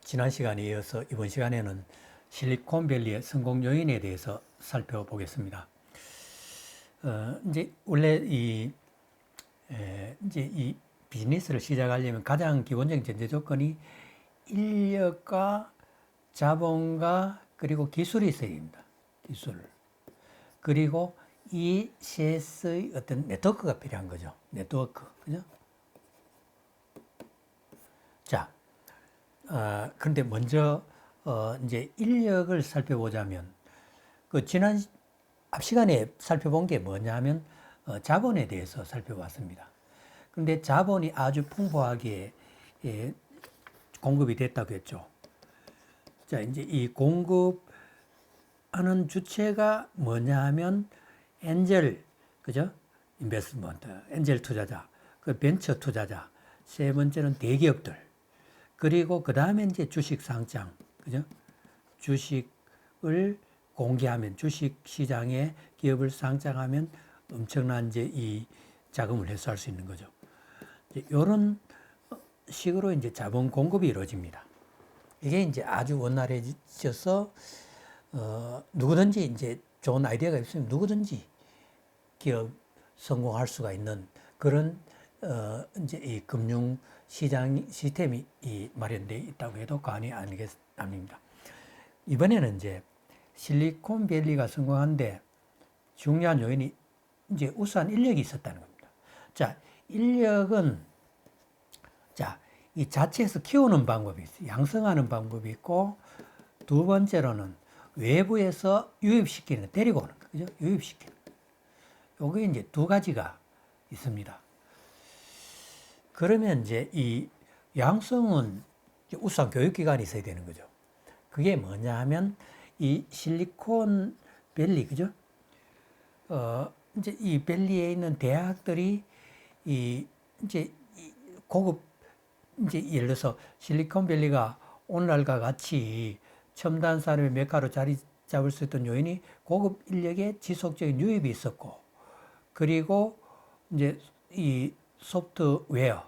지난 시간에 이어서 이번 시간에는 실리콘밸리의 성공 요인에 대해서 살펴보겠습니다. 이제 원래 이제 이 비즈니스를 시작하려면 가장 기본적인 전제 조건이 인력과 자본과 그리고 기술이 있어야 됩니다. 기술. 그리고 이 셋의 어떤 네트워크가 필요한 거죠. 네트워크. 그죠? 자, 그런데 먼저 이제 인력을 살펴보자면 그 지난 앞 시간에 살펴본 게 뭐냐면 자본에 대해서 살펴봤습니다. 그런데 자본이 아주 풍부하게 공급이 됐다고 했죠. 자, 이제 이 공급하는 주체가 뭐냐 하면 엔젤, 그죠? 인베스트먼트, 엔젤 투자자, 그 벤처 투자자, 세 번째는 대기업들, 그리고 그 다음에 이제 주식 상장, 그죠? 주식을 공개하면, 주식 시장에 기업을 상장하면 엄청난 이제 이 자금을 회수할 수 있는 거죠. 이런 식으로 이제 자본 공급이 이루어집니다. 이게 이제 아주 원활해져서 누구든지 이제 좋은 아이디어가 있으면 누구든지 기업 성공할 수가 있는 그런 이제 이 금융 시장 시스템이 마련되어 있다고 해도 과언이 아닙니다. 이번에는 이제 실리콘밸리가 성공한데 중요한 요인이 이제 우수한 인력이 있었다는 겁니다. 자, 인력은 이 자체에서 키우는 방법이 있어요. 양성하는 방법이 있고, 두 번째로는 외부에서 유입시키는, 데리고 오는 거, 그죠? 유입시키는. 요게 이제 두 가지가 있습니다. 그러면 이제 이 양성은 우수한 교육기관이 있어야 되는 거죠. 그게 뭐냐 하면 이 실리콘밸리, 그죠? 이제 이 밸리에 있는 대학들이 이제 고급 이제 예를 들어서 실리콘밸리가 오늘날과 같이 첨단 산업의 메카로 자리 잡을 수 있던 요인이 고급 인력의 지속적인 유입이 있었고, 그리고 이제 이 소프트웨어,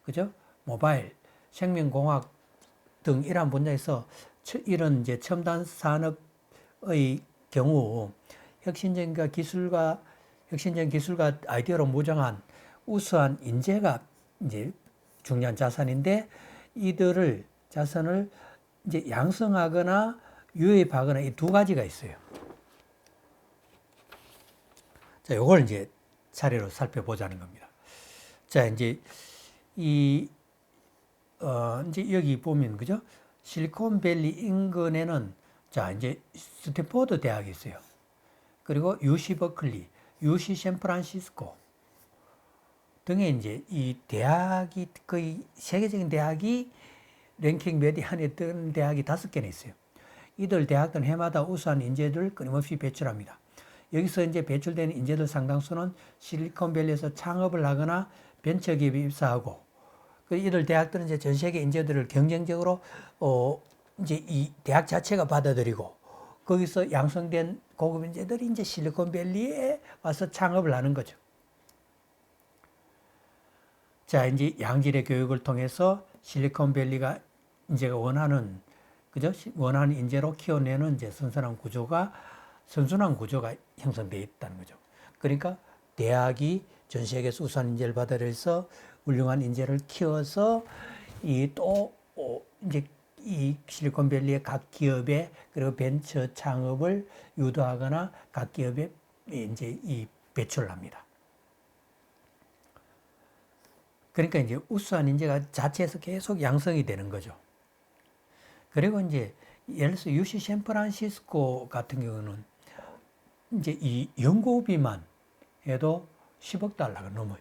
그죠? 모바일, 생명공학 등 이러한 분야에서 이런 이제 첨단 산업의 경우 혁신적인 기술과 아이디어로 무장한 우수한 인재가 이제 중요한 자산인데, 이들을 자산을 이제 양성하거나 유입하거나 이 두 가지가 있어요. 자, 요걸 이제 차례로 살펴보자는 겁니다. 자, 이제 이제 여기 보면, 그죠? 실리콘밸리 인근에는 자, 이제 스탠포드 대학이 있어요. 그리고 UC 버클리, UC 샌프란시스코 등의 이제 이 대학이 거의 세계적인 대학이 랭킹 몇 위 안에 드는 대학이 5개나 있어요. 이들 대학들은 해마다 우수한 인재들을 끊임없이 배출합니다. 여기서 이제 배출되는 인재들 상당수는 실리콘밸리에서 창업을 하거나 벤처기업에 입사하고, 이들 대학들은 이제 전 세계 인재들을 경쟁적으로 이제 이 대학 자체가 받아들이고, 거기서 양성된 고급 인재들이 이제 실리콘밸리에 와서 창업을 하는 거죠. 자, 이제 양질의 교육을 통해서 실리콘밸리가 이제가 원하는, 그죠? 원하는 인재로 키워내는 이제 선순환 구조가 형성되어 있다는 거죠. 그러니까 대학이 전 세계에서 우수한 인재를 받아들여서 훌륭한 인재를 키워서 이제 이 실리콘밸리의 각 기업에 그리고 벤처 창업을 유도하거나 각 기업에 이제 이 배출을 합니다. 그러니까 이제 우수한 인재가 자체에서 계속 양성이 되는 거죠. 그리고 이제 예를 들어서 UC 샌프란시스코 같은 경우는 이제 이 연구비만 해도 10억 달러가 넘어요.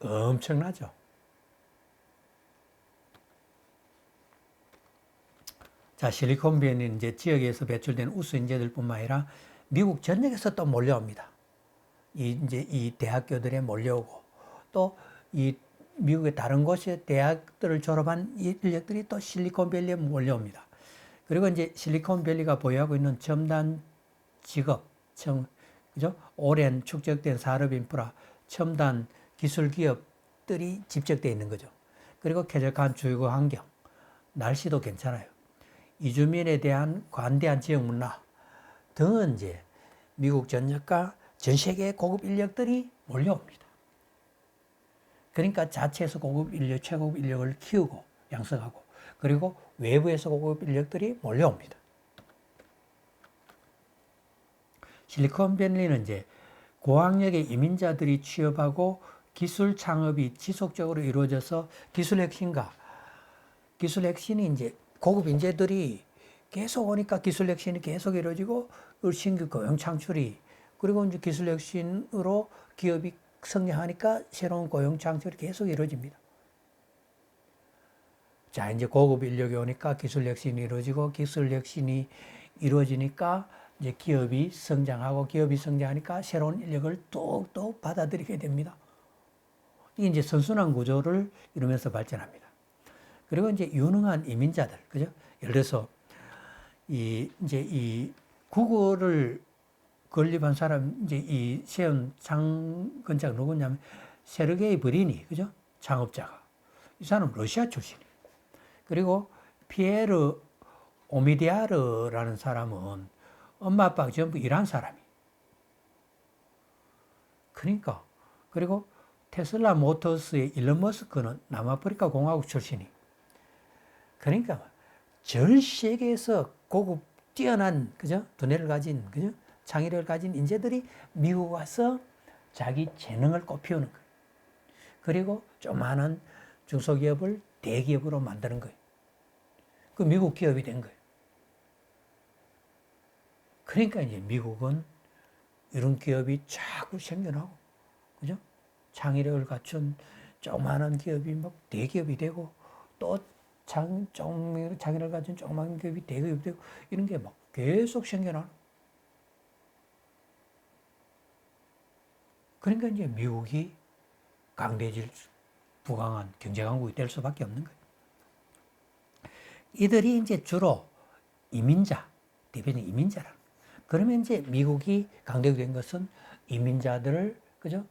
엄청나죠. 자, 실리콘밸리는 이제 지역에서 배출된 우수 인재들뿐만 아니라 미국 전역에서 또 몰려옵니다. 이제 이 대학교들에 몰려오고, 또 이 미국의 다른 곳의 대학들을 졸업한 인력들이 또 실리콘밸리에 몰려옵니다. 그리고 이제 실리콘밸리가 보유하고 있는 첨단 직업, 그죠? 오랜 축적된 산업 인프라, 첨단 기술 기업들이 집적되어 있는 거죠. 그리고 쾌적한 주거 환경, 날씨도 괜찮아요. 이주민에 대한 관대한 지역 문화 등은 이제 미국 전역과 전 세계의 고급 인력들이 몰려옵니다. 그러니까 자체에서 고급 인력, 최고급 인력을 키우고 양성하고 그리고 외부에서 고급 인력들이 몰려옵니다. 실리콘밸리는 이제 고학력의 이민자들이 취업하고 기술 창업이 지속적으로 이루어져서 기술 혁신이 이제 고급 인재들이 계속 오니까 기술 혁신이 계속 이루어지고 신규 고용 창출이 그리고 이제 기술 혁신으로 기업이 성장하니까 새로운 고용 창출이 계속 이루어집니다. 자, 이제 고급 인력이 오니까 기술 혁신이 이루어지고 기술 혁신이 이루어지니까 이제 기업이 성장하고 기업이 성장하니까 새로운 인력을 뚝뚝 받아들이게 됩니다. 이게 이제 선순환 구조를 이루면서 발전합니다. 그리고 이제 유능한 이민자들, 그죠? 예를 들어서 이제 이 국어를 건립한 사람, 이제 이 세운 창건자가 누구냐면 세르게이 브린이, 그죠? 창업자가. 이 사람은 러시아 출신이에요. 그리고 피에르 오미디아르라는 사람은 엄마 아빠가 전부 이란 사람이에요. 그러니까 그리고 테슬라 모터스의 일론 머스크는 남아프리카 공화국 출신이. 그러니까 전 세계에서 고급 뛰어난 그죠 두뇌를 가진 그죠 창의력을 가진 인재들이 미국 와서 자기 재능을 꽃피우는 거예요. 그리고 조그마한 중소기업을 대기업으로 만드는 거예요. 그 미국 기업이 된 거예요. 그러니까 이제 미국은 이런 기업이 자꾸 생겨나고, 그죠? 창의력을 갖춘 조그마한 기업이 막 대기업이 되고, 또 창의력을 갖춘 조그마한 기업이 대기업이 되고, 이런 게 막 계속 생겨나는. 그러니까 이제 미국이 강대질, 부강한 경제강국이 될 수밖에 없는 거예요. 이들이 이제 주로 이민자, 대표적인 이민자라. 그러면 이제 미국이 강대국이 된 것은 이민자들을, 그죠?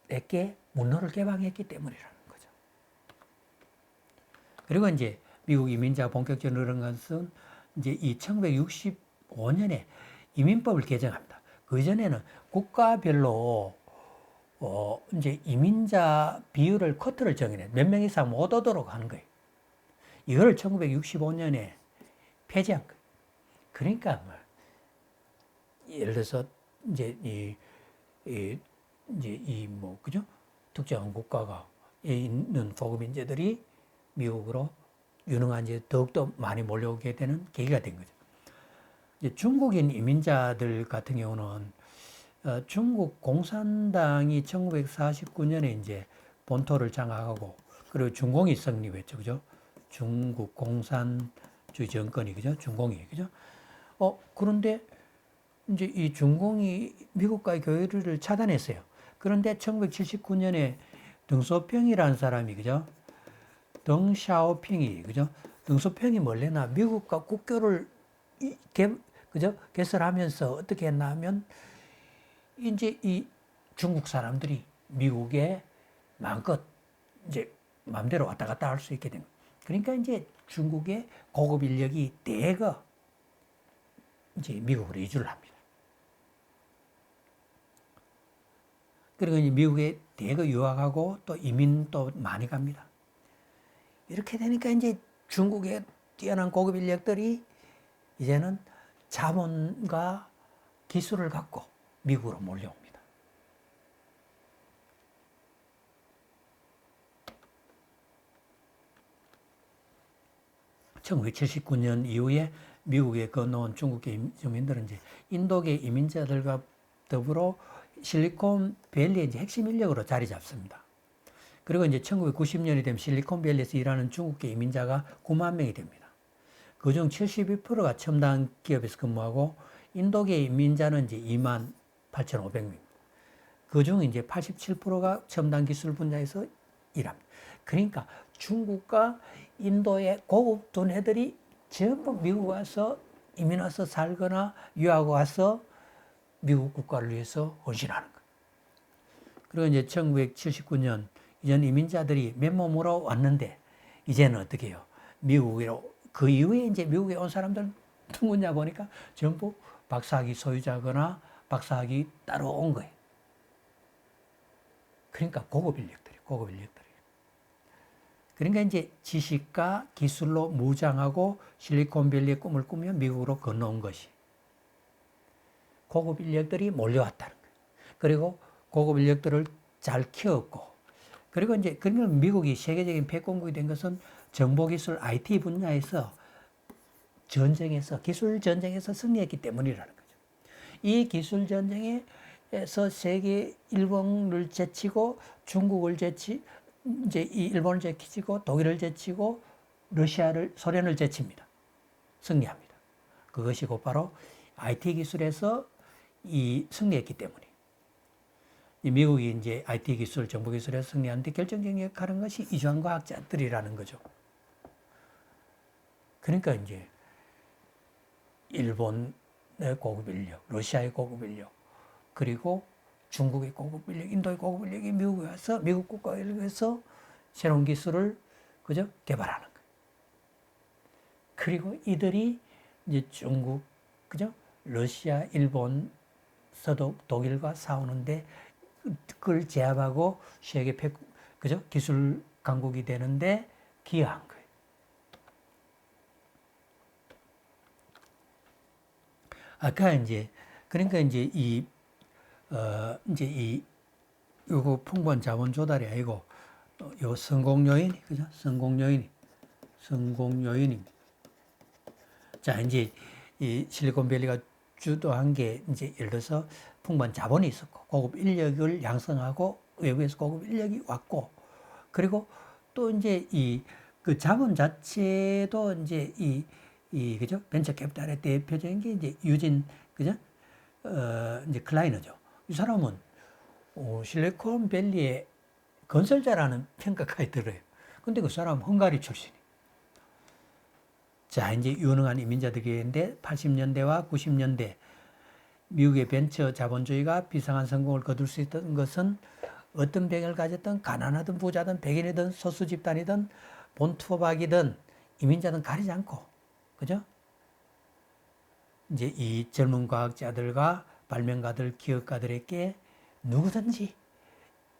내게 문호를 개방했기 때문이라는 거죠. 그리고 이제 미국 이민자가 본격적으로 늘은 것은 이제 이 1965년에 이민법을 개정합니다. 그 전에는 국가별로 이제 이민자 비율을 쿼터를 정해내 몇 명 이상 못 오도록 하는 거예요. 이걸 1965년에 폐지한 거예요. 그러니까 뭐 예를 들어서 이제 뭐 그죠? 특정한 국가가 있는 고급 인재들이 미국으로 유능한 이제 더욱더 많이 몰려오게 되는 계기가 된 거죠. 이제 중국인 이민자들 같은 경우는 중국 공산당이 1949년에 이제 본토를 장악하고 그리고 중공이 성립했죠, 그죠? 중국 공산주의 정권이 그죠? 중공이 그죠? 그런데 이제 이 중공이 미국과의 교류를 차단했어요. 그런데 1979년에 덩소평이라는 사람이 그죠? 덩샤오핑이 그죠? 덩소평이 뭘래나 미국과 국교를 그죠? 개설하면서 어떻게 했나 하면 이제 이 중국 사람들이 미국에 마음껏 이제 마음대로 왔다 갔다 할 수 있게 된 거예요. 그러니까 이제 중국의 고급 인력이 대거 이제 미국으로 이주를 합니다. 그리고 이제 미국에 대거 유학하고 또 이민도 많이 갑니다. 이렇게 되니까 이제 중국의 뛰어난 고급 인력들이 이제는 자본과 기술을 갖고 미국으로 몰려옵니다. (1979년) 이후에 미국에 건너온 중국계 주민들은 이제 인도계 이민자들과 더불어 실리콘밸리의 이제 핵심 인력으로 자리 잡습니다. 그리고 이제 1990년이 되면 실리콘밸리에서 일하는 중국계 이민자가 9만 명이 됩니다. 그중 72%가 첨단 기업에서 근무하고 인도계 이민자는 이제 2만 8,500명. 그중 이제 87%가 첨단 기술 분야에서 일합니다. 그러니까 중국과 인도의 고급 두뇌들이 전부 미국 와서 이민 와서 살거나 유학 와서 미국 국가를 위해서 헌신하는 거예요. 그리고 이제 1979년 이전 이민자들이 맨몸으로 왔는데 이제는 어떻게 해요? 미국으로 그 이후에 이제 미국에 온 사람들 누구냐 보니까 전부 박사학위 소유자거나 박사학위 따로 온 거예요. 그러니까 고급 인력들이. 그러니까 이제 지식과 기술로 무장하고 실리콘밸리의 꿈을 꾸며 미국으로 건너온 것이 고급 인력들이 몰려왔다는 거예요. 그리고 고급 인력들을 잘 키웠고, 그리고 이제 그러니까 미국이 세계적인 패권국이 된 것은 정보기술 IT 분야에서 기술 전쟁에서 승리했기 때문이라는 거죠. 이 기술 전쟁에서 세계 일본을 제치고 중국을 이제 이 일본을 제치고 독일을 제치고 소련을 제칩니다. 승리합니다. 그것이 곧바로 IT 기술에서 승리했기 때문에. 미국이 이제 IT 기술, 정보 기술에서 승리하는데 결정적인 역할을 하는 것이 이주한 과학자들이라는 거죠. 그러니까 이제 일본의 고급 인력, 러시아의 고급 인력, 그리고 중국의 고급 인력, 인도의 고급 인력이 미국에 와서 미국 국가에 의해서 새로운 기술을 개발하는 거예요. 그리고 이들이 이제 중국, 러시아, 일본, 서독, 독일과 싸우는데 그걸 제압하고 세계 기술 강국이 되는데 기여한 거예요. 아까 그러니까 요거 풍부한 자본 조달이 아니고 요 성공 요인, 성공 요인입니다. 자, 이제 이 실리콘밸리가 주도한 게 예를 들어서 풍부한 자본이 있었고 고급 인력을 양성하고 외부에서 고급 인력이 왔고, 그리고 또 그 자본 자체도 벤처 캐피탈의 대표적인 게 유진 클라이너죠. 이 사람은 실리콘밸리의 건설자라는 평가가 들어요. 근데 그 사람은 헝가리 출신이. 자, 이제 유능한 이민자들이 있는데 80년대와 90년대 미국의 벤처 자본주의가 비상한 성공을 거둘 수 있던 것은 어떤 배경을 가졌던 가난하든 부자든 백인이든 소수 집단이든 본투어박이든 이민자든 가리지 않고, 이제 이 젊은 과학자들과 발명가들, 기업가들에게 누구든지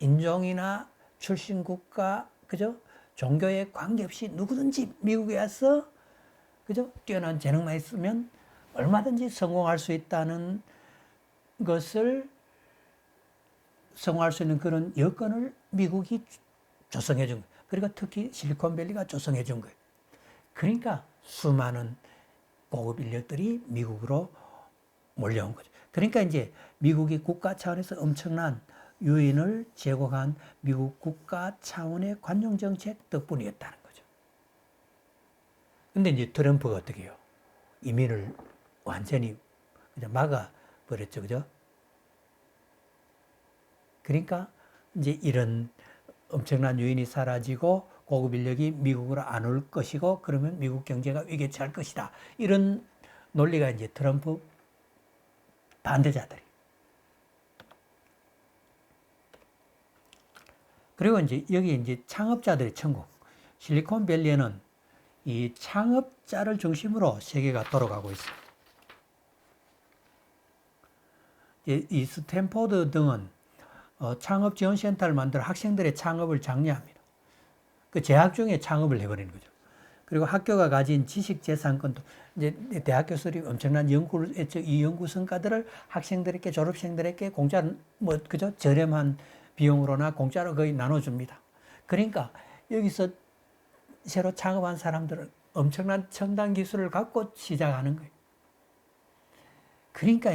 인종이나 출신 국가, 종교에 관계없이 누구든지 미국에 와서 뛰어난 재능만 있으면 얼마든지 성공할 수 있다는 것을 성공할 수 있는 그런 여건을 미국이 조성해 준 거예요. 그리고 특히 실리콘밸리가 조성해 준 거예요. 그러니까 수많은 고급 인력들이 미국으로 몰려온 거죠. 그러니까 이제 미국이 국가 차원에서 엄청난 유인을 제공한 미국 국가 차원의 관용 정책 덕분이었다는 거죠. 근데 이제 트럼프가 어떻게 해요? 이민을 완전히 막아버렸죠. 그러니까 이제 이런 엄청난 유인이 사라지고 고급 인력이 미국으로 안 올 것이고, 그러면 미국 경제가 위기에 처할 것이다. 이런 논리가 이제 트럼프 반대자들이. 그리고 여기 창업자들의 천국. 실리콘밸리에는 이 창업자를 중심으로 세계가 돌아가고 있어요. 이 스탠포드 등은 창업 지원 센터를 만들어 학생들의 창업을 장려합니다. 그 재학 중에 창업을 해버리는 거죠. 그리고 학교가 가진 지식 재산권도 이제 대학 교수들이 엄청난 이 연구 성과들을 학생들에게, 졸업생들에게 공짜로 저렴한 비용으로나 공짜로 거의 나눠줍니다. 그러니까 여기서 새로 창업한 사람들은 엄청난 첨단 기술을 갖고 시작하는 거예요. 그러니까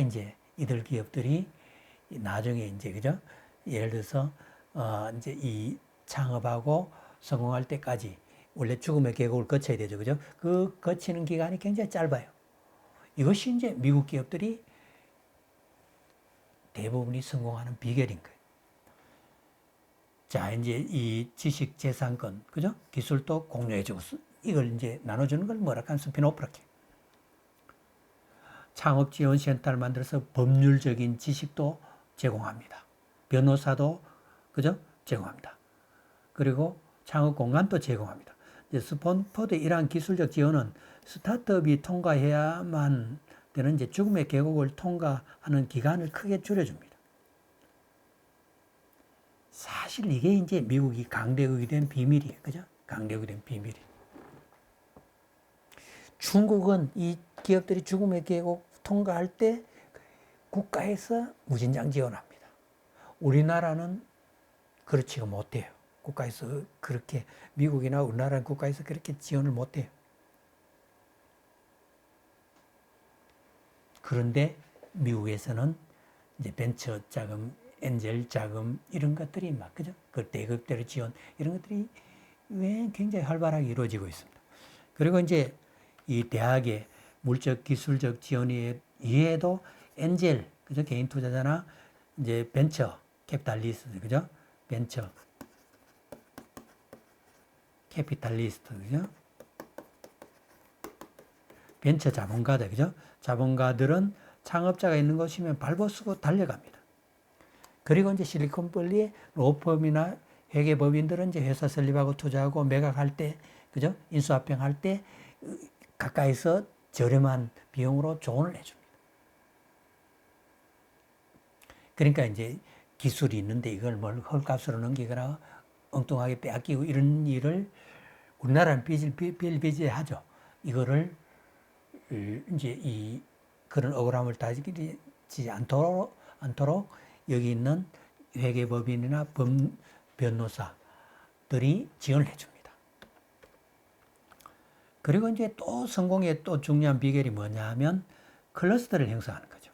이들 기업들이 나중에 예를 들어서 이 창업하고 성공할 때까지 원래 죽음의 계곡을 거쳐야 되죠. 그 거치는 기간이 굉장히 짧아요. 이것이 미국 기업들이 대부분이 성공하는 비결인 거예요. 자, 이 지식 재산권, 기술도 공유해주고, 이걸 나눠주는 걸 뭐라 하는 스피노프라케. 창업 지원 센터를 만들어서 법률적인 지식도 제공합니다. 변호사도, 제공합니다. 그리고 창업 공간도 제공합니다. 이제 스탠퍼드 이러한 기술적 지원은 스타트업이 통과해야만 되는 이제 죽음의 계곡을 통과하는 기간을 크게 줄여줍니다. 사실 이게 이제 미국이 강대국이 된 비밀이에요. 그죠? 강대국이 된 비밀이. 중국은 이 기업들이 죽음의 계곡 통과할 때 국가에서 무진장 지원합니다. 우리나라는 그렇지가 못해요. 국가에서 그렇게, 미국이나 우리나라 국가에서 그렇게 지원을 못해요. 그런데 미국에서는 이제 벤처 자금, 엔젤 자금 이런 것들이 막 그죠? 그 대급대로 지원 이런 것들이 왜 굉장히 활발하게 이루어지고 있습니다. 그리고 이제 이 대학의 물적 기술적 지원 이외에도 엔젤 그죠? 개인 투자자나 이제 벤처 캐피탈리스트 그죠? 벤처 캐피탈리스트 그죠? 벤처 자본가들 그죠? 자본가들은 창업자가 있는 곳이면 발버쓰고 달려갑니다. 그리고 이제 실리콘밸리의 로펌이나 회계법인들은 이제 회사 설립하고 투자하고 매각할 때, 그죠? 인수합병할 때 가까이서 저렴한 비용으로 조언을 해줍니다. 그러니까 이제 기술이 있는데 이걸 뭘 헐값으로 넘기거나 엉뚱하게 빼앗기고 이런 일을 우리나라는 비일비재하죠. 이거를 이제 이 그런 억울함을 따지지 않도록 여기 있는 회계법인이나 변호사들이 지원을 해줍니다. 그리고 이제 또 성공의 또 중요한 비결이 뭐냐 하면 클러스터를 형성하는 거죠.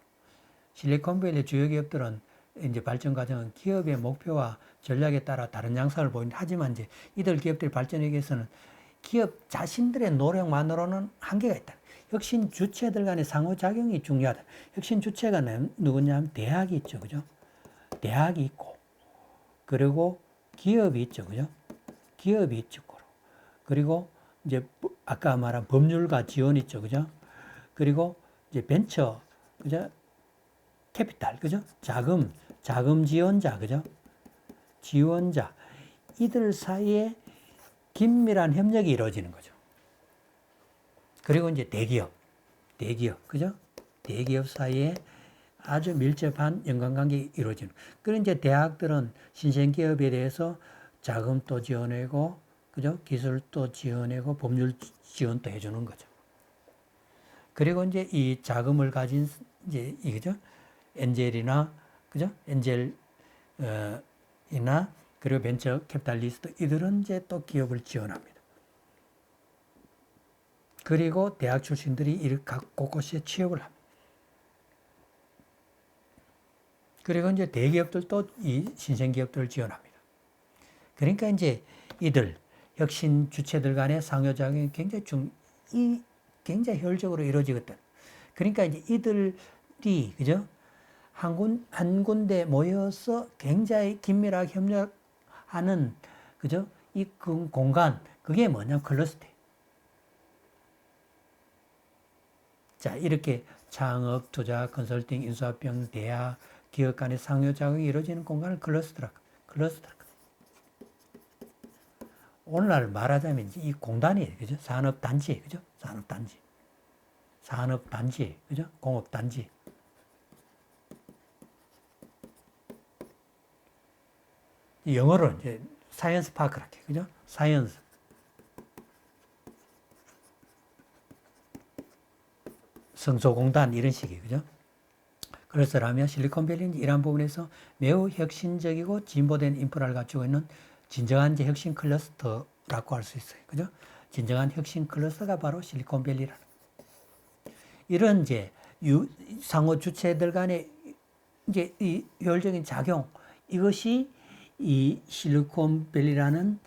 실리콘밸리 주요 기업들은 이제 발전 과정은 기업의 목표와 전략에 따라 다른 양상을 보이는데 하지만 이제 이들 기업들이 발전하기 위해서는 기업 자신들의 노력만으로는 한계가 있다. 혁신 주체들 간의 상호작용이 중요하다. 혁신 주체가 누구냐면 대학이 있죠. 그죠? 대학이 있고, 그리고 기업이 있죠. 그죠? 기업이 있죠. 그리고 이제 아까 말한 법률가 지원이 있죠. 그죠? 그리고 이제 벤처, 그죠? 캐피탈, 그죠? 자금 지원자, 그죠? 지원자. 이들 사이에 긴밀한 협력이 이루어지는 거죠. 그리고 이제 대기업, 그죠? 대기업 사이에 아주 밀접한 연관관계가 이루어지는. 그리고 이제 대학들은 신생기업에 대해서 자금도 지원하고, 그죠? 기술도 지원하고, 법률 지원도 해주는 거죠. 그리고 이제 이 자금을 가진, 이제, 이거죠? 엔젤이나, 그죠? 이나, 그리고 벤처 캐피탈리스트, 이들은 이제 또 기업을 지원합니다. 그리고 대학 출신들이 이렇게 각 곳곳에 취업을 합니다. 그리고 이제 대기업들도 이 신생기업들을 지원합니다. 그러니까 이제 이들, 혁신 주체들 간의 상호작용이 굉장히 효율적으로 이루어지거든. 그러니까 이제 이들이, 그죠? 한 군데 모여서 굉장히 긴밀하게 협력하는, 그죠? 이 공간, 그게 뭐냐면 클러스터. 자, 이렇게 창업, 투자, 컨설팅, 인수합병, 대학, 기업 간의 상호작용이 이루어지는 공간을 클러스터라. 오늘날 말하자면 이 공단이에요. 그죠? 산업단지, 그죠? 산업단지, 그죠? 공업단지. 영어로 이제 사이언스 파크라게, 그죠? 사이언스. 성소공단 이런 식이에요. 그죠? 그래서라면 실리콘밸리는 이러한 부분에서 매우 혁신적이고 진보된 인프라를 갖추고 있는 진정한 혁신 클러스터라고 할 수 있어요. 그죠? 진정한 혁신 클러스터가 바로 실리콘밸리라는. 이런 이제 상호 주체들 간의 이제 이 효율적인 작용, 이것이 이 실리콘밸리라는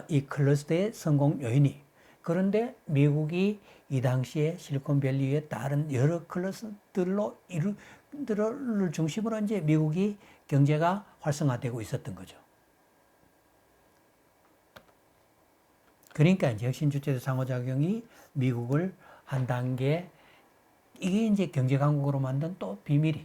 이 클러스터의 성공 요인이. 그런데 미국이 이 당시에 실리콘밸리에 다른 여러 클러스터들을 중심으로 이제 미국이 경제가 활성화되고 있었던 거죠. 그러니까 이제 혁신 주체의 상호작용이 미국을 한 단계, 이게 이제 경제 강국으로 만든 또 비밀이.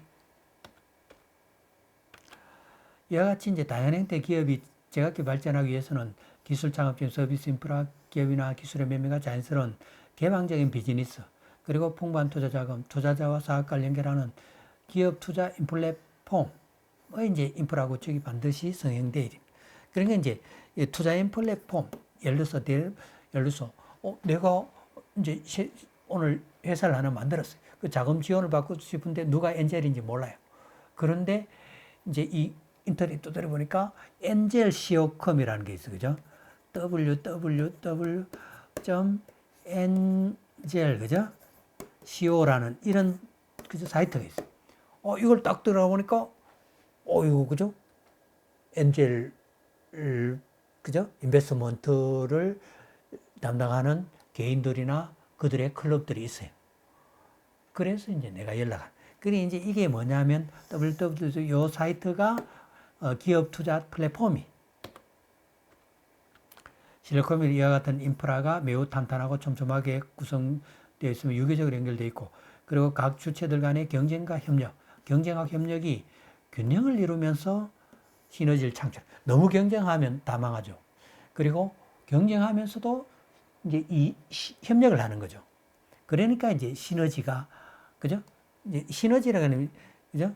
이와 같이 이제 다양한 형태 기업이 제각기 발전하기 위해서는 기술 창업적 서비스 인프라 기업이나 기술의 매매가 자연스러운 개방적인 비즈니스, 그리고 풍부한 투자 자금, 투자자와 사업가를 연결하는 기업 투자 인플랫폼의 이제 인프라 구축이 반드시 성행돼야 됩니다. 그러니까 이제 투자인 플랫폼, 예를 들어서 내가 이제 오늘 회사를 하나 만들었어요. 그 자금 지원을 받고 싶은데 누가 엔젤인지 몰라요. 그런데 이제 이 인터넷 두드려 보니까 엔젤COCom이라는 게 있어요. 그죠? www.angel, 그죠? CO라는 이런 그죠? 사이트가 있어요. 이걸 딱 들어보니까 이거 그죠? 엔젤 그죠? 인베스트먼트를 담당하는 개인들이나 그들의 클럽들이 있어요. 그래서 이제 내가 그래 이제 이게 뭐냐면 www 요 사이트가 기업 투자 플랫폼이 실리콘밸리 이와 같은 인프라가 매우 탄탄하고 촘촘하게 구성되어 있으면 유기적으로 연결되어 있고, 그리고 각 주체들 간의 경쟁과 협력이 균형을 이루면서 시너지를 창출. 너무 경쟁하면 다 망하죠. 그리고 경쟁하면서도 이제 이 협력을 하는 거죠. 그러니까 이제 시너지가, 그죠? 이제 시너지라고 하는, 그죠?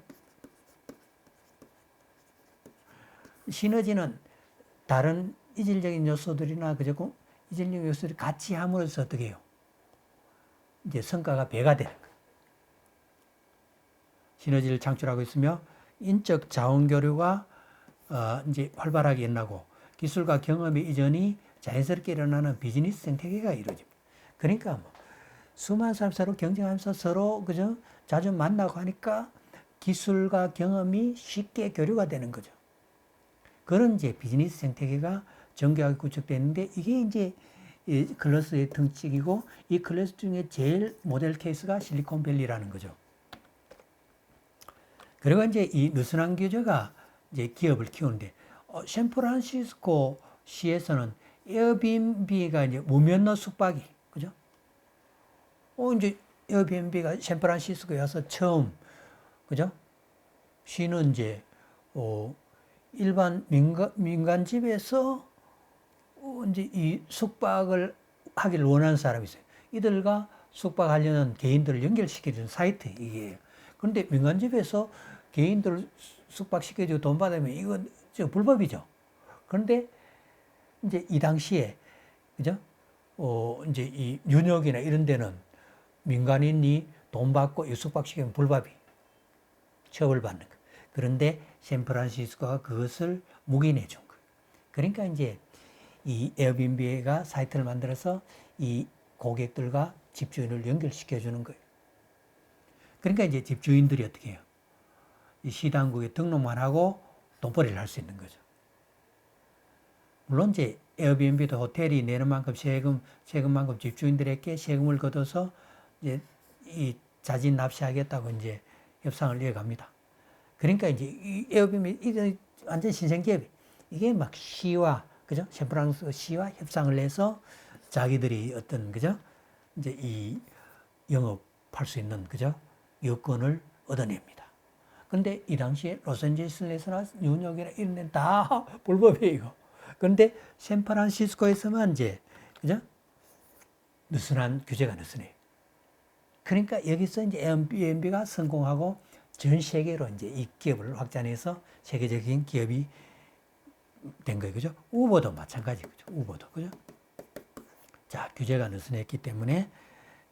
시너지는 다른 이질적인 요소들이나, 그죠? 이질적인 요소들이 같이 함으로써 어떻게 해요? 이제 성과가 배가 되는 거예요. 시너지를 창출하고 있으며, 인적 자원 교류가 이제 활발하게 일어나고, 기술과 경험의 이전이 자연스럽게 일어나는 비즈니스 생태계가 이루어집니다. 그러니까 뭐 수많은 사람 서로 경쟁하면서 서로 그죠? 자주 만나고 하니까 기술과 경험이 쉽게 교류가 되는 거죠. 그런 이제 비즈니스 생태계가 정교하게 구축되는데, 이게 이제 이 클러스의 특징이고, 이 클러스 중에 제일 모델 케이스가 실리콘밸리라는 거죠. 그리고 이제 이 느슨한 규제가 이제 기업을 키우는데, 샌프란시스코 시에서는 에어비앤비가 이제 무면허 숙박이, 그죠? 이제 에어비앤비가 샌프란시스코에 와서 처음, 그죠? 쉬는 이제, 일반 민간 집에서 이제 이 숙박을 하기를 원하는 사람이 있어요. 이들과 숙박하려는 개인들을 연결시켜주는 사이트, 이게. 그런데 민간 집에서 개인들을 숙박시켜주고 돈 받으면 이건 불법이죠. 그런데 이제 이 당시에, 그죠? 이제 이 뉴욕이나 이런 데는 민간인이 돈 받고 숙박시키면 불법이 처벌받는 거. 그런데 샌프란시스코가 그것을 묵인해 준 거예요. 그러니까 이제 이 에어비앤비가 사이트를 만들어서 이 고객들과 집주인을 연결시켜 주는 거예요. 그러니까 이제 집주인들이 어떻게 해요? 이 시당국에 등록만 하고 돈벌이를 할 수 있는 거죠. 물론 이제 에어비앤비도 호텔이 내는 만큼 세금만큼 집주인들에게 세금을 걷어서 이제 이 자진 납세하겠다고 이제 협상을 이어갑니다. 그러니까 이제 이 에어비앤비 이게 완전 신생 기업이, 이게 막 시와, 그죠? 샌프란시스코 시와 협상을 해서 자기들이 어떤, 그죠? 이제 이 영업할 수 있는, 그죠? 여건을 얻어냅니다. 근데 이 당시에 로스앤젤레스나 뉴욕이나 이런 데는 다 불법이에요, 이거. 그런데 샌프란시스코에서만 이제, 그죠? 느슨한 규제가 느슨해요. 그러니까 여기서 이제 에어비앤비가 성공하고 전 세계로 이제 이 기업을 확장해서 세계적인 기업이 된 거예요. 그죠? 우버도 마찬가지죠. 우버도. 그죠? 자, 규제가 느슨했기 때문에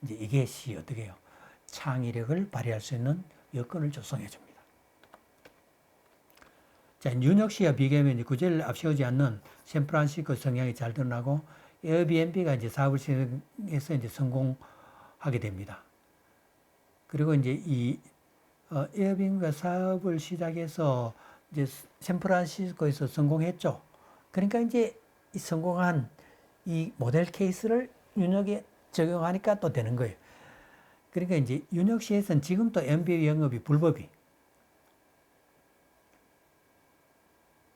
이제 이게 어떻게 해요? 창의력을 발휘할 수 있는 여건을 조성해 줍니다. 자, 뉴욕시와 비교하면 규제를 앞세우지 않는 샌프란시스코 성향이 잘 드러나고, 에어비앤비가 이제 사업을 시행해서 이제 성공하게 됩니다. 그리고 이제 이 에어비앤비가 사업을 시작해서 이제 샌프란시스코에서 성공했죠. 그러니까 이제 이 성공한 이 모델 케이스를 뉴욕에 적용하니까 또 되는 거예요. 그러니까 이제 뉴욕시에서는 지금도 MBA 영업이 불법이.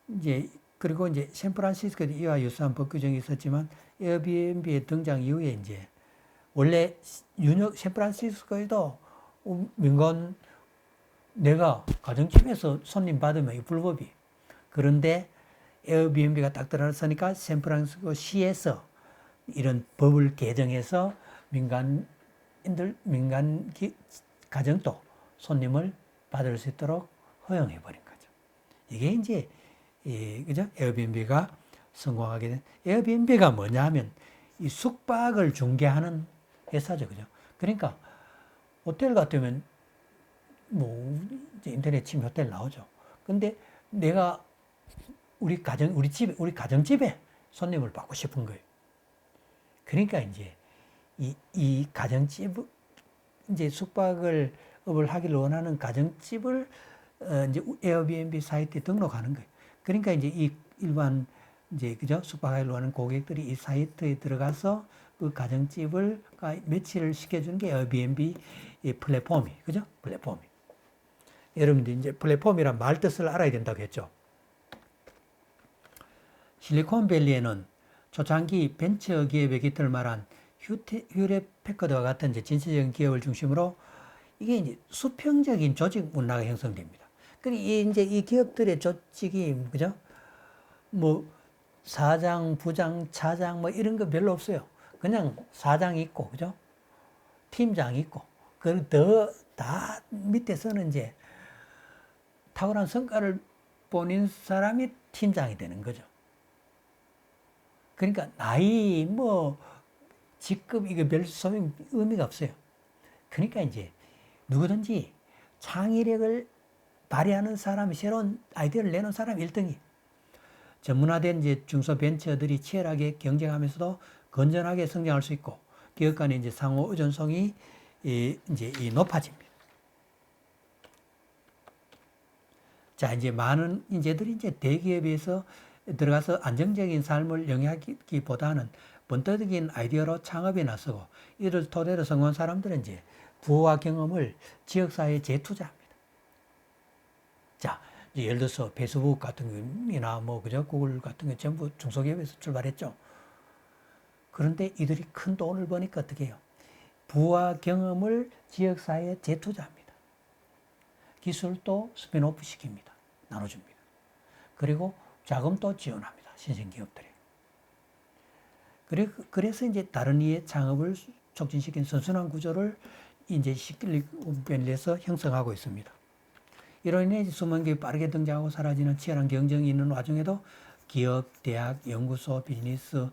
이제 그리고 이제 샌프란시스코에도 이와 유사한 법 규정이 있었지만, 에어비앤비의 등장 이후에 이제 원래 샌프란시스코에도 민간 내가 가정집에서 손님 받으면 이 불법이. 그런데 에어비앤비가 딱 들어서니까 샌프란시스코 시에서 이런 법을 개정해서 민간 가정도 손님을 받을 수 있도록 허용해 버린 거죠. 이게 이제 그죠? 에어비앤비가 성공하게 된. 에어비앤비가 뭐냐면 이 숙박을 중개하는 회사죠, 그죠? 그러니까 호텔 같으면 뭐 이제 인터넷 치면 호텔 나오죠. 근데 내가 우리 가정집에 손님을 받고 싶은 거예요. 그러니까 이제 이 가정집 이제 숙박을 업을 하기를 원하는 가정집을 이제 에어비앤비 사이트에 등록하는 거예요. 그러니까 이제 이 일반 이제 그죠 숙박하기를 원하는 고객들이 이 사이트에 들어가서 그 가정집을 매치를 시켜주는 게 에어비앤비 플랫폼이 그죠 플랫폼이. 여러분들 이제 플랫폼이란 말 뜻을 알아야 된다고 했죠. 실리콘밸리에는 초창기 벤처 기업의 깃을 말한 휴렛 패커드와 같은 이제 진취적인 기업을 중심으로 이게 이제 수평적인 조직 문화가 형성됩니다. 그리고 이제 이 기업들의 조직이 그죠? 뭐 사장, 부장, 차장 뭐 이런 거 별로 없어요. 그냥 사장이 있고 그죠? 팀장이 있고 그리고 다 밑에서는 이제 탁월한 성과를 보낸 사람이 팀장이 되는 거죠. 그러니까 나이 뭐 직급 이거 별 소용 의미가 없어요. 그러니까 이제 누구든지 창의력을 발휘하는 사람이 새로운 아이디어를 내는 사람이 1등이. 전문화된 이제 중소벤처들이 치열하게 경쟁하면서도 건전하게 성장할 수 있고 기업 간의 이제 상호 의존성이 이제 높아집니다. 자, 이제 많은 인재들이 이제 대기업에서 들어가서 안정적인 삶을 영위하기보다는 번뜩인 아이디어로 창업에 나서고 이를 토대로 성공한 사람들은 이제 부와 경험을 지역사회에 재투자합니다. 자, 이제 예를 들어서 페이스북 같은 거나 뭐 그죠 구글 같은 거 전부 중소기업에서 출발했죠. 그런데 이들이 큰 돈을 버니까 어떻게 해요? 부와 경험을 지역사회에 재투자합니다. 기술도 스핀오프 시킵니다. 나눠줍니다. 그리고 자금도 지원합니다. 신생기업들이. 그래서 이제 다른 이의 창업을 촉진시킨 선순환 구조를 이제 실리콘밸리에서 형성하고 있습니다. 이로 인해 수많은 기업이 빠르게 등장하고 사라지는 치열한 경쟁이 있는 와중에도 기업, 대학, 연구소, 비즈니스,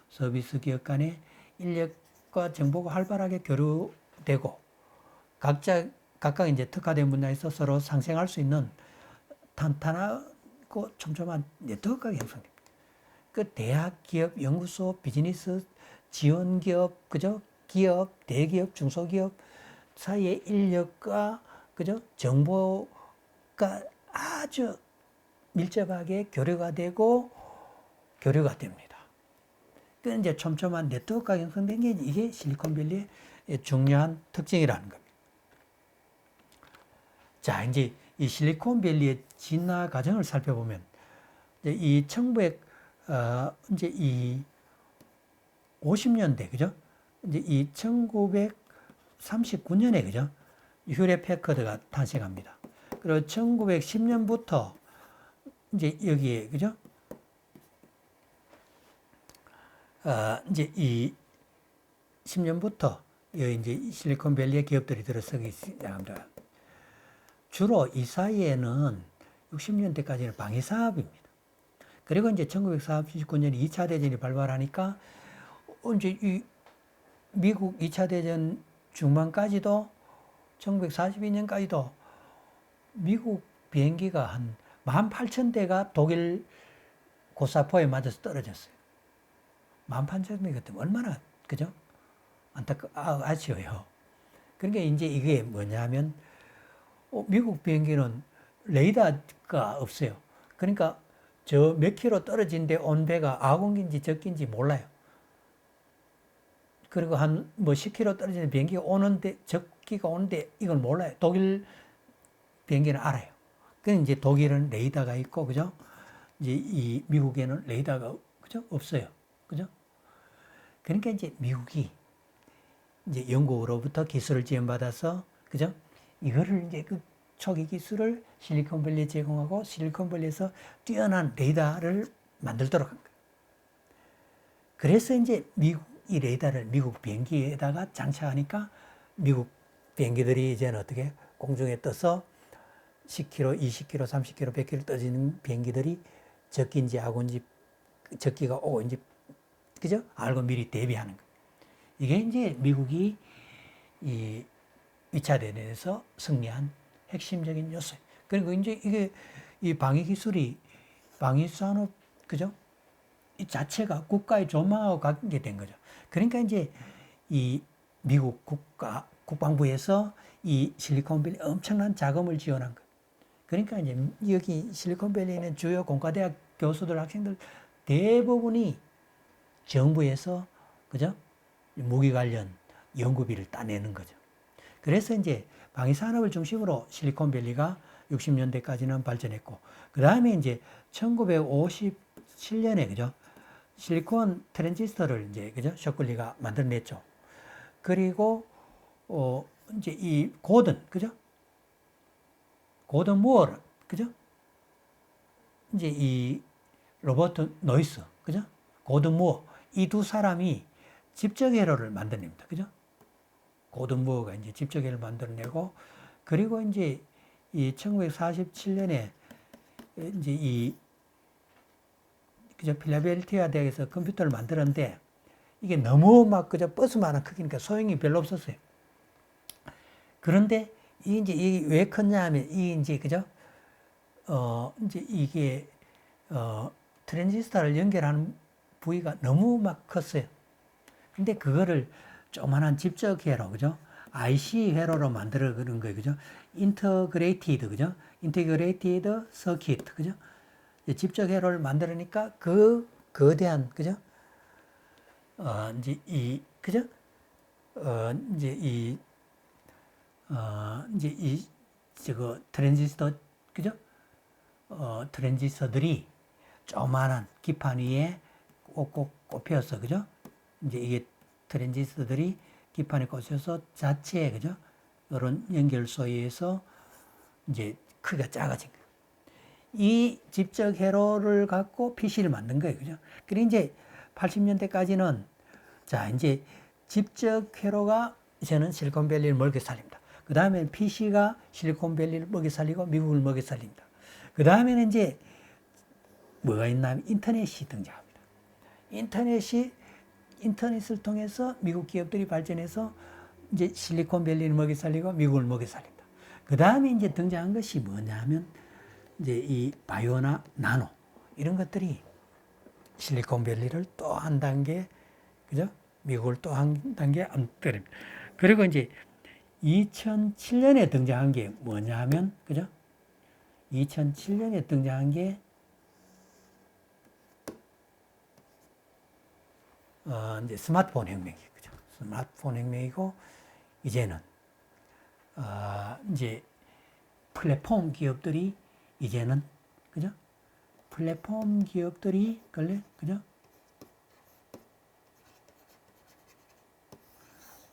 서비스 기업 간의 인력과 정보가 활발하게 교류되고 각각 이제 특화된 분야에서 서로 상생할 수 있는 탄탄하고 촘촘한 네트워크가 형성됩니다. 그 대학, 기업, 연구소, 비즈니스, 지원 기업, 그죠? 기업, 대기업, 중소기업 사이의 인력과 그죠? 정보가 아주 밀접하게 교류가 되고 교류가 됩니다. 그 이제 촘촘한 네트워크가 형성된 게 이게 실리콘밸리의 중요한 특징이라는 겁니다. 자, 이제 이 실리콘밸리의 진화 과정을 살펴보면 이 50년대 그죠? 이제 이 1939년에 그죠? 휴렛 패커드가 탄생합니다. 그리고 1910년부터 이제 여기에 그죠? 이제 이 10년부터 이제 실리콘밸리의 기업들이 들어서기 시작합니다. 주로 이 사이에는 60년대까지는 방위 사업입니다. 그리고 이제 1949년 2차 대전이 발발하니까 이제 이 미국 2차 대전 중반까지도 1942년까지도 미국 비행기가 한 18,000대가 독일 고사포에 맞아서 떨어졌어요. 18,000대 같으면 얼마나 그죠? 아쉬워요. 그러니까 이제 이게 뭐냐면 미국 비행기는 레이더가 없어요. 그러니까 저 몇 킬로 떨어진 데 온 배가 아군기인지 적기인지 몰라요. 그리고 한 뭐 10킬로 떨어진 비행기가 오는데 적기가 오는데 이걸 몰라요. 독일 비행기는 알아요. 그럼 이제 독일은 레이더가 있고 그죠? 이제 이 미국에는 레이더가 그죠? 없어요. 그죠? 그러니까 이제 미국이 이제 영국으로부터 기술을 지원받아서 그죠? 이거를 이제 그 초기 기술을 실리콘밸리에 제공하고 실리콘밸리에서 뛰어난 레이더를 만들도록 한 거예요. 그래서 이제 미국 이 레이더를 미국 비행기에다가 장착하니까 미국 비행기들이 이제는 어떻게 공중에 떠서 10km, 20km, 30km, 100km 떠지는 비행기들이 적기인지 아군지 적기가 오고 이제 그죠? 알고 미리 대비하는 거. 이게 이제 미국이 이 2차 대전에서 승리한 핵심적인 요소예요. 그리고 이제 이게 이 방위 기술이 방위 산업 그죠? 이 자체가 국가의 조망하고 관계된 거죠. 그러니까 이제 이 미국 국방부에서 이 실리콘밸리 엄청난 자금을 지원한 거예요. 그러니까 이제 여기 실리콘밸리에 있는 주요 공과대학 교수들, 학생들 대부분이 정부에서 그죠? 무기 관련 연구비를 따내는 거죠. 그래서 이제 방위 산업을 중심으로 실리콘밸리가 60년대까지는 발전했고, 그 다음에 이제 1957년에 그죠? 실리콘 트랜지스터를 이제 그죠? 셔클리가 만들어냈죠. 그리고 이제 이 고든 그죠? 고든 무어 그죠? 이제 이 로버트 노이스 그죠? 고든 무어 이 두 사람이 집적 회로를 만들어냅니다. 그죠? 고든 무어가 이제 집적 회로를 만들어내고, 그리고 이제 이 1947년에 이제 이 그죠? 필라델피아 대학에서 컴퓨터를 만들었는데 이게 너무 막 그저 버스만한 크기니까 소용이 별로 없었어요. 그런데 이제 이게 왜 컸냐 하면 이 이제 그죠? 이제 이게 트랜지스터를 연결하는 부위가 너무 막 컸어요. 근데 그거를 조그만한 집적 회로 그죠? IC 회로로 만들어 그런 거예요. 그죠? 인터그레이티드 그죠? 인터그레이티드 서킷 그죠? 집적 회로를 만들으니까 그 거대한 그죠? 이제 이 그죠? 이제 이 저거 트랜지스터 그죠? 트랜지스터들이 조그만한 기판 위에 꼭꼭 꼽혀서 그죠? 이제 이게 트랜지스터들이 기판에 꽂혀서 자체에 그죠? 이런 연결소에 의해서 이제 크기가 작아진 거예요. 이 집적 회로를 갖고 PC를 만든 거예요. 그죠? 그리고 이제 80년대까지는 자, 이제 집적 회로가 이제는 실리콘밸리를 먹여 살립니다. 그 다음에 PC가 실리콘밸리를 먹여 살리고 미국을 먹여 살립니다. 그 다음에는 이제 뭐가 있냐면 인터넷이 등장합니다. 인터넷을 통해서 미국 기업들이 발전해서 이제 실리콘밸리를 먹여 살리고 미국을 먹여 살립니다. 그 다음에 이제 등장한 것이 뭐냐면 이제 이 바이오나 나노 이런 것들이 실리콘밸리를 또 한 단계 그죠? 미국을 또 한 단계 앞서립니다. 그리고 이제 2007년에 등장한 게 뭐냐면 그죠? 2007년에 등장한 게 이제 스마트폰 혁명이에요. 그죠? 스마트폰 혁명이고 이제는 이제 플랫폼 기업들이 이제는 그죠? 플랫폼 기업들이 그죠?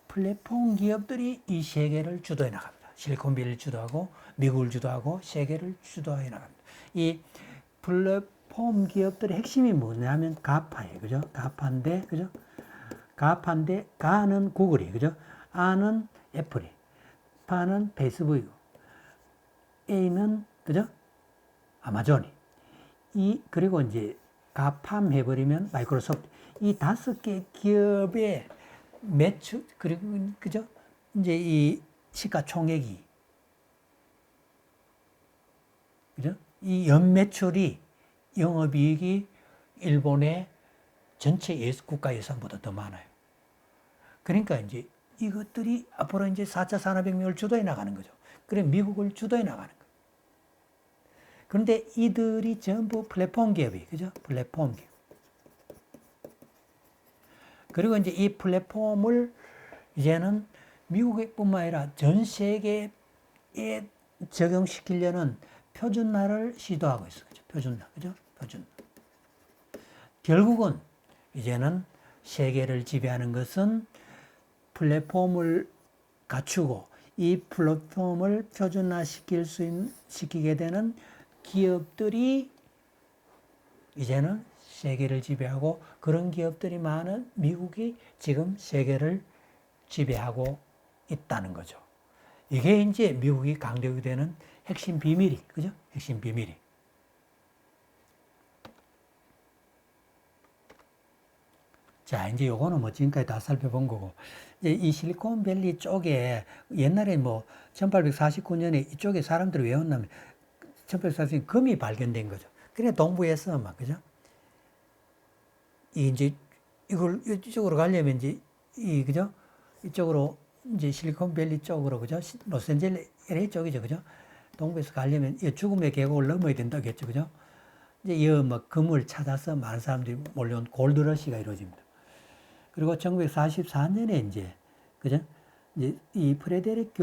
플랫폼 기업들이 이 세계를 주도해 나갑니다. 실리콘밸리를 주도하고 미국을 주도하고 세계를 주도해 나갑니다. 이 플랫폼 기업들의 핵심이 뭐냐면 가파예요. 그죠? 가파인데 그죠? 가파인데 가는 구글이 그죠? 아는 애플이 파는 페이스북이고 A는 그죠? 아마존이 그리고 이제 가팜 해버리면 마이크로소프트 이 5개 기업의 매출 그리고 그죠? 이제 이 시가총액이 그죠? 이 연매출이 영업이익이 일본의 전체 국가 예산보다 더 많아요. 그러니까 이제 이것들이 앞으로 이제 4차 산업혁명을 주도해 나가는 거죠. 그래 미국을 주도해 나가는 거예요. 그런데 이들이 전부 플랫폼 기업이 그죠? 플랫폼 기업. 그리고 이제 이 플랫폼을 이제는 미국뿐만 아니라 전 세계에 적용시키려는 표준화를 시도하고 있어요. 그죠? 표준화. 그죠? 표준화. 결국은 이제는 세계를 지배하는 것은 플랫폼을 갖추고 이 플랫폼을 시키게 되는 기업들이 이제는 세계를 지배하고, 그런 기업들이 많은 미국이 지금 세계를 지배하고 있다는 거죠. 이게 이제 미국이 강대국이 되는 핵심 비밀이, 그죠? 핵심 비밀이. 자, 이제 요거는 뭐 지금까지 다 살펴본 거고, 이제 이 실리콘밸리 쪽에 옛날에 뭐 1849년에 이쪽에 사람들이 왜 왔냐면 1849년에 금이 발견된 거죠. 그래 동부에서 막, 그죠? 이제 이걸 이쪽으로 가려면 이제 그죠? 이쪽으로 이제 실리콘밸리 쪽으로, 그죠? 로스앤젤레스 LA 쪽이죠, 그죠? 동부에서 가려면 이 죽음의 계곡을 넘어야 된다겠죠, 그죠? 이제 이 뭐 금을 찾아서 많은 사람들이 몰려온 골드러시가 이루어집니다. 그리고 1944년에 이제, 그죠? 이제 이 프레데릭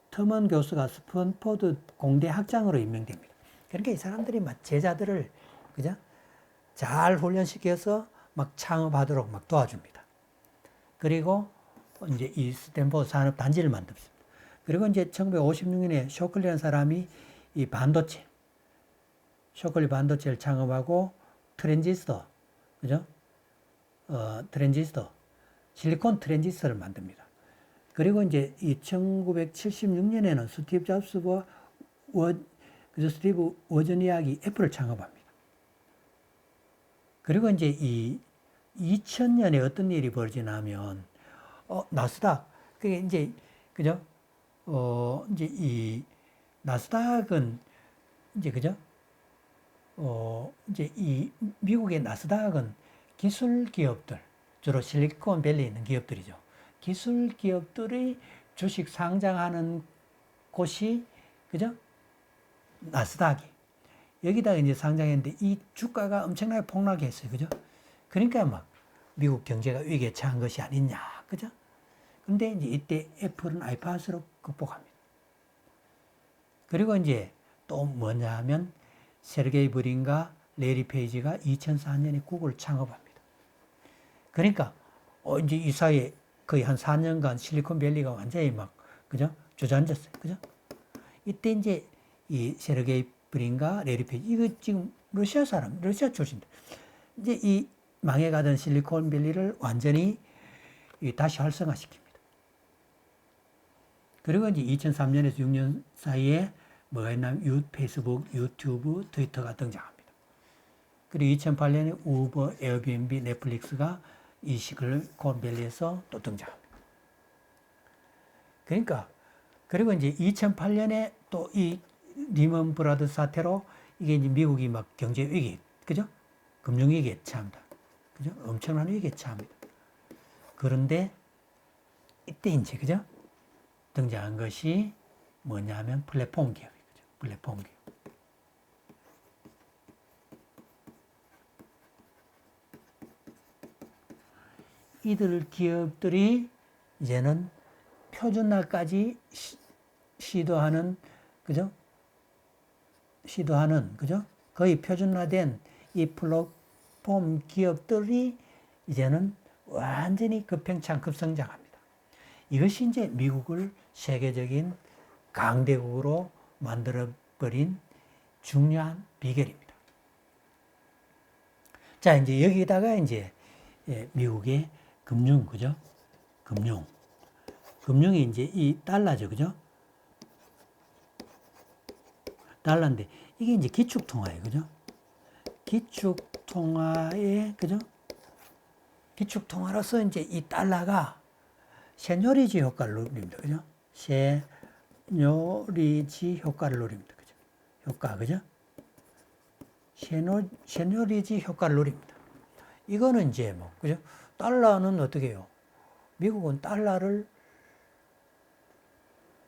터먼 교수가 스탠포드 공대 학장으로 임명됩니다. 그러니까 이 사람들이 막 제자들을, 그죠? 잘 훈련시켜서 막 창업하도록 막 도와줍니다. 그리고 이제 이 스탠포드 산업 단지를 만듭니다. 그리고 이제 1956년에 쇼클리라는 사람이 이 반도체, 쇼클리 반도체를 창업하고 트랜지스터, 그죠? 실리콘 트랜지스터를 만듭니다. 그리고 이제 이 1976년에는 스티브 잡스와 스티브 워즈니악이 애플을 창업합니다. 그리고 이제 이 2000년에 어떤 일이 벌어지냐면, 나스닥, 그게 이제, 그죠? 이제 이 나스닥은 이제, 그죠? 이제 이 미국의 나스닥은 기술 기업들, 주로 실리콘밸리에 있는 기업들이죠. 기술 기업들이 주식 상장하는 곳이, 그죠? 나스닥이. 여기다가 이제 상장했는데 이 주가가 엄청나게 폭락했어요. 그죠? 그러니까 막 미국 경제가 위기에 처한 것이 아니냐. 그죠? 근데 이제 이때 애플은 아이팟으로 극복합니다. 그리고 이제 또 뭐냐 하면 세르게이 브린과 레리 페이지가 2004년에 구글 창업합니다. 그러니까 이제 이 사이에 거의 한 4년간 실리콘밸리가 완전히 막, 그죠? 주저앉았어요. 그죠? 이때 이제 이 세르게이 브린과 레리 페이지, 이거 지금 러시아 출신들. 이제 이 망해가던 실리콘밸리를 완전히 다시 활성화시킵니다. 그리고 이제 2003년에서 6년 사이에 뭐가 있냐면 페이스북, 유튜브, 트위터가 등장합니다. 그리고 2008년에 우버, 에어비앤비, 넷플릭스가 이 실리콘밸리에서 또 등장합니다. 그러니까, 그리고 이제 2008년에 또 이 리먼 브라더 사태로 이게 이제 미국이 막 경제 위기, 그죠? 금융 위기에 처합니다. 그죠? 엄청난 위기에 처합니다. 그런데 이때 이제, 그죠? 등장한 것이 뭐냐면 플랫폼 기업이죠. 플랫폼 기업. 이들 기업들이 이제는 표준화까지 시도하는, 그죠? 그죠? 거의 표준화된 이 플랫폼 기업들이 이제는 완전히 급성장합니다. 이것이 이제 미국을 세계적인 강대국으로 만들어버린 중요한 비결입니다. 자, 이제 여기다가 이제 미국의 금융, 그죠? 금융이 이제 이 달러죠, 그죠? 달러인데 이게 이제 기축통화예요, 그죠? 기축통화에, 그죠? 기축통화로서 이제 이 달러가 세뇨리지 효과를 누립니다, 그죠? 세뇨리지 효과를 누립니다, 그죠? 그죠? 세뇨리지 효과를 누립니다. 이거는 이제 뭐, 그죠? 달러는 어떻게 해요? 미국은 달러를